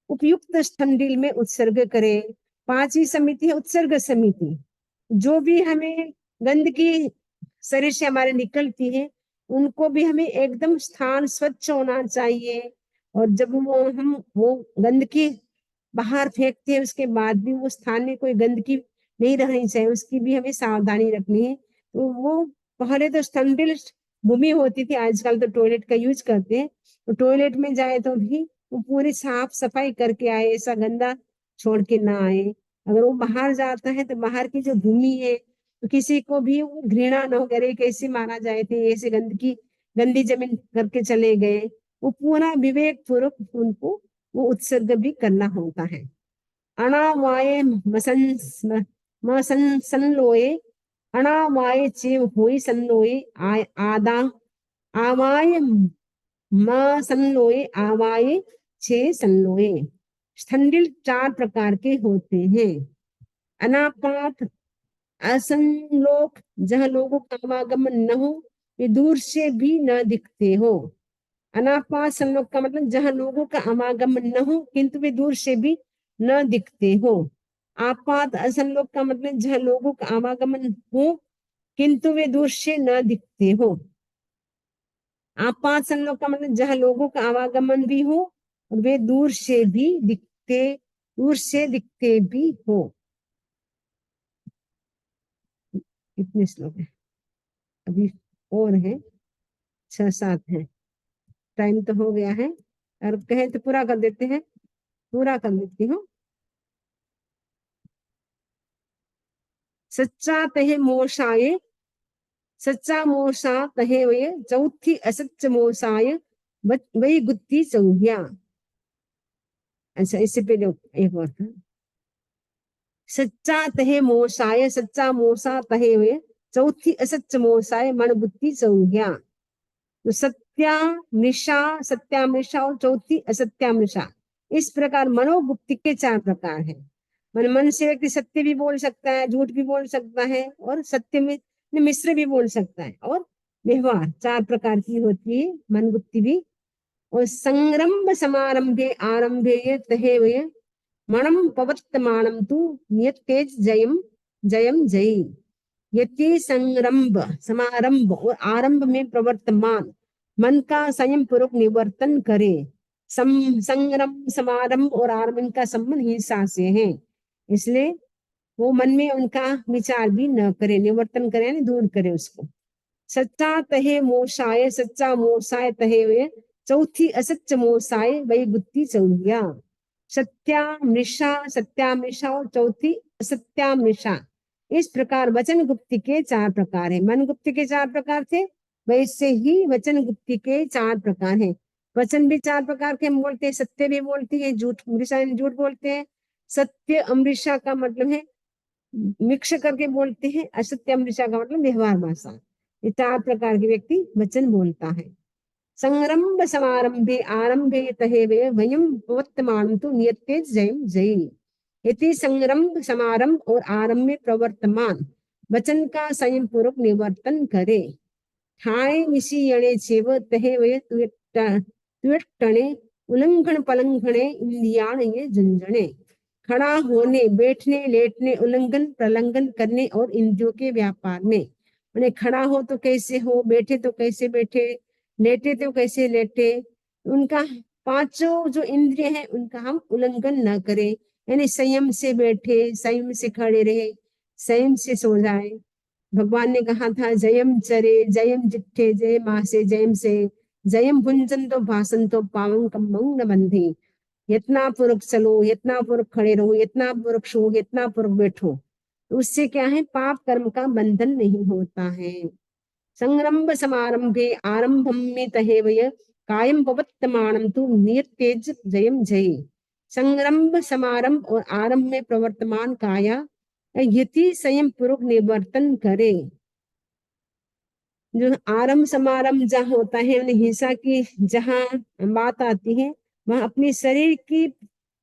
उपयुक्त स्थंडिल में उत्सर्ग करे। पांचवी समिति है उत्सर्ग समिति। जो भी हमें गंदगी शरीर से हमारे निकलती है, उनको भी हमें एकदम स्थान स्वच्छ होना चाहिए। और जब हम वो गंदगी बाहर फेंकते हैं, उसके बाद भी वो स्थान में कोई गंदगी नहीं रहनी चाहिए, उसकी भी हमें सावधानी रखनी है। तो वो पहले तो स्थंडिल भूमि होती थी, आजकल तो टॉयलेट का यूज करते हैं। तो टॉयलेट में जाए तो भी वो पूरी साफ सफाई करके आए, ऐसा गंदा छोड़ के ना आए। अगर वो बाहर जाता है तो बाहर की जो भूमि है, तो किसी को भी वो घृणा न हो, अरे कैसे माना जाए थे, ऐसे गंदगी गंदी जमीन करके चले गए। वो पूरा विवेक पूर्वक उनको वो उत्सर्ग भी करना होता है। अनावाये मसन संलोए, अनावाये चे होई संलोए, आदा आवाय म संलोए, आवाये छे संलोए। स्थंडिल चार प्रकार के होते हैं। अनापात असंलोक, जहाँ लोगों का आवागमन न हो, वे दूर से भी न दिखते हो। अनापात संलोक का मतलब जहाँ लोगों का आवागमन न हो किंतु वे दूर से भी न दिखते हो। आपात असंलोक का मतलब जहाँ लोगों का आवागमन हो किंतु वे दूर से न दिखते हो। आपात संलोक का मतलब जहाँ लोगों का आवागमन भी हो और वे दूर से दिखते भी हो। कितने श्लोक है अभी? और है 6-7 है। टाइम तो हो गया है, और कहे तो पूरा कर देते हैं, पूरा कर देती हूँ। सच्चा तहे मोशाए, सच्चा मोसा तहे वे, चौथी असच्च मोसाय वही गुत्ती चौहिया। अच्छा, इससे पहले एक और था। सच्चा तहे मोसाय, सच्चा मोसा तहे वे, चौथी असच्च मोसाय मन बुद्धि चौहिया। तो सत्यामृषा, सत्यामृषा और चौथी असत्यामृषा, इस प्रकार मनोगुप्ति के 4 प्रकार हैं। मन से व्यक्ति सत्य भी बोल सकता है, झूठ भी बोल सकता है, और सत्य में मिश्र भी बोल सकता है, और व्यवहार 4 प्रकार की होती है मन गुप्ति भी। और संरंभ समारंभे आरंभे ये तहे वे, मणम पवर्तमानम तु नियत तेज जयम जयम जयी। यति संरंभ, समारंभ और आरंभ में प्रवर्तमान मन का संयम पूर्वक निवर्तन करे। संरंभ, समारंभ और आरंभ का संबंध हिंसा से है, इसलिए वो मन में उनका विचार भी न करे, निवर्तन करे यानी दूर करे उसको। सच्चा तहे मोसाय, सच्चा मोसाय तहे वे, चौथी असच्च मोसाय वही गुत्ती चौहिया। सत्यामृषा, सत्यामृषा और चौथी असत्यामृषा, इस प्रकार वचन गुप्ति के 4 प्रकार है। मन गुप्ति के 4 प्रकार थे, वैसे ही वचन गुप्ति के 4 प्रकार हैं। वचन भी 4 प्रकार के हम बोलते हैं, सत्य भी बोलते हैं, झूठ, अमृषा झूठ बोलते हैं। सत्य अमृषा का मतलब है मिक्स करके बोलते हैं, असत्य अमृषा का मतलब व्यवहार भाषा। ये 4 प्रकार के व्यक्ति वचन बोलता है। संरंभ समारंभे आरंभे तहेवे वयम प्रवर्तमान तो नियते जयम जयी। इति संरंभ समारंभ और आरंभ में प्रवर्तमान वचन का संयम पूर्वक निवर्तन करे। ठाणे निशीयणे चेव तहे वे तुयट्टणे उल्लंघन पलंघने इंद्रियाण ये झुंझुने। खड़ा होने, बैठने, लेटने, उल्लंघन प्रलंघन करने और इंद्रियों के व्यापार में। मैंने खड़ा हो तो कैसे हो, बैठे तो कैसे बैठे, लेटे तो कैसे लेटे, उनका पांचों जो इंद्रिय हैं उनका हम उल्लंघन न करें। यानी संयम से बैठे, संयम से खड़े रहे, संयम से सो जाए। भगवान ने कहा था जयम चरे जयम जिठे जय मासे जयम से जयम भुंजन तो भाषण तो पावन कम्मंग न बंधे। इतना पूर्वक चलो, इतना पूर्वक खड़े रहो, इतना पूर्वक सो, इतना पूर्वक बैठो, तो उससे क्या है, पाप कर्म का बंधन नहीं होता है। संरंभ समारंभे आरंभम में तहेवय कायम पवत्तमानम तु नियतेज जयम जय। संरंभ समारंभ और आरंभ में प्रवर्तमान काया यति संयम पूर्वक निवर्तन करे। जो आरंभ समारंभ जहाँ होता है, हिंसा की जहाँ बात आती है, वहां अपनी शरीर की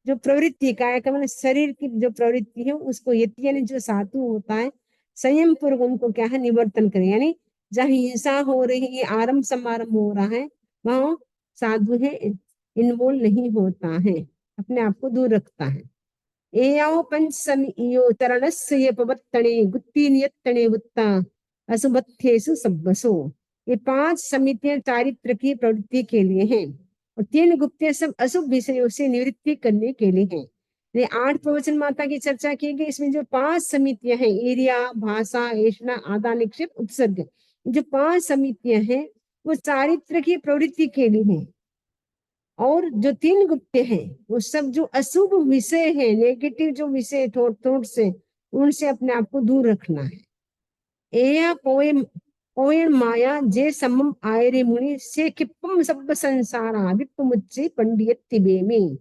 जो प्रवृत्ति, काय का मतलब शरीर की जो प्रवृत्ति है उसको यति यानी जो साधु होता है संयम पूर्वक उनको क्या है, निवर्तन करे। यानी जहाँ हिंसा हो रही है, आरंभ समारंभ हो रहा है, वहां साधु है इन्वॉल्व नहीं होता है, अपने आप को दूर रखता है। एयाओ पंचसमियो तरणस्य ये पवत्तणे गुत्ती नियत्तणे उत्ता असुबत्थेसु सब्बसो। ये 5 समितियां चारित्र की प्रवृत्ति के लिए हैं और 3 गुप्ते सब अशुभ विषयों से निवृत्ति करने के लिए हैं। ये 8 प्रवचन माता की चर्चा की गई। इसमें जो 5 समितियां हैं, एरिया, भाषा, ऐषणा, आदा, निक्षेप, उत्सर्ग, जो 5 समितियां हैं वो चारित्र की प्रवृत्ति के लिए हैं। और जो 3 गुप्ते हैं वो सब जो अशुभ विषय है, नेगेटिव जो विषय थॉट से, उनसे अपने आप को दूर रखना है। एया पोयण माया जे समम आयरे मुनि से किप्पम सब संसारा विप्पमुच्चे पंडित में।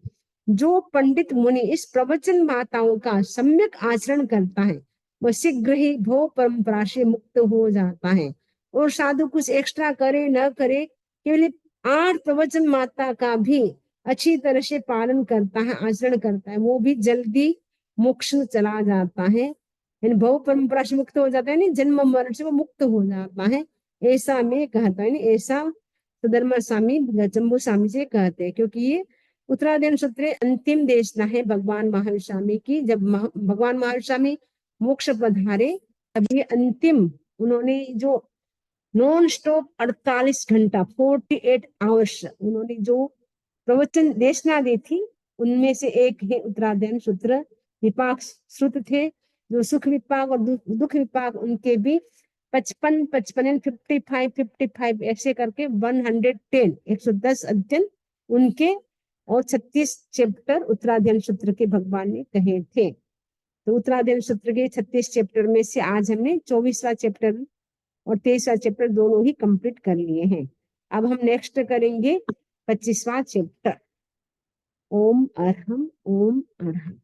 जो पंडित मुनि इस प्रवचन माताओं का सम्यक आचरण करता है वह शीघ्र ही भव परंपरा से मुक्त हो जाता है। और साधु कुछ एक्स्ट्रा करे न करे, केवल 8 प्रवचन माता का भी अच्छी तरह से पालन करता है, आचरण करता है, वो भी जल्दी मोक्ष चला जाता है, यानी भव परंपरा से मुक्त हो जाता है, नहीं जन्म मरण से वो मुक्त हो जाता है। ऐसा मैं कहता है, ऐसा सुधर्मा स्वामी जम्बू स्वामी से कहते हैं। क्योंकि ये उत्तरायण सूत्र अंतिम देशना है भगवान महावीर स्वामी की। जब भगवान महावीर स्वामी मोक्ष पधारे तब ये अंतिम उन्होंने जो नॉन स्टॉप 48 घंटा 48 आवर्स उन्होंने जो प्रवचन देशना दी थी, उनमें से एक है उत्तरायण सूत्र। विपाक श्रुत थे जो सुख विपाक और दुख विपाक, उनके भी 55 55 55 55 ऐसे करके 110 110 अध्ययन उनके और 36 चैप्टर उत्तरायण सूत्र के भगवान ने कहे थे। तो उत्तरायण सूत्र के 36 चैप्टर में से आज हमने 24वां चैप्टर और 23वां चैप्टर दोनों ही कंप्लीट कर लिए हैं। अब हम नेक्स्ट करेंगे 25वां चैप्टर। ओम अरहम ओम अरहम।